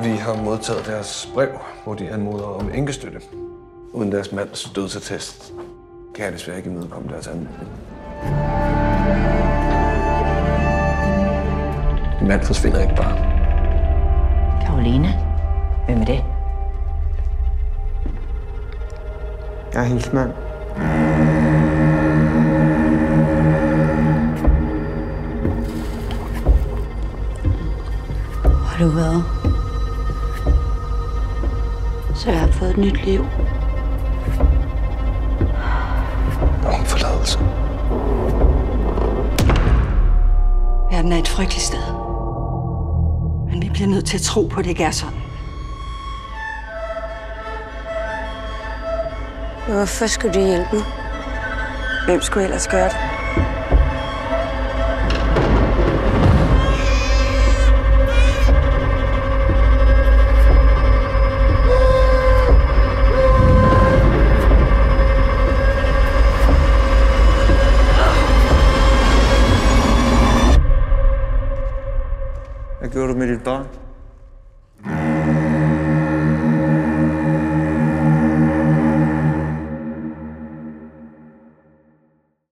Vi har modtaget deres brev, hvor de anmoder om enkestøtte. Uden deres mands dødsattest kan jeg desværre ikke imødekomme deres anmodning. Min mand forsvinder ikke bare. Karoline? Hvem er det? Jeg er hendes mand. Har du været? Så jeg har fået et nyt liv. Om forladelse. Verden er et frygteligt sted. Men vi bliver nødt til at tro på, at det ikke er sådan. Hvorfor skulle du hjælpe mig? Hvem skulle ellers gøre det? Hvad gjorde du med dit barn?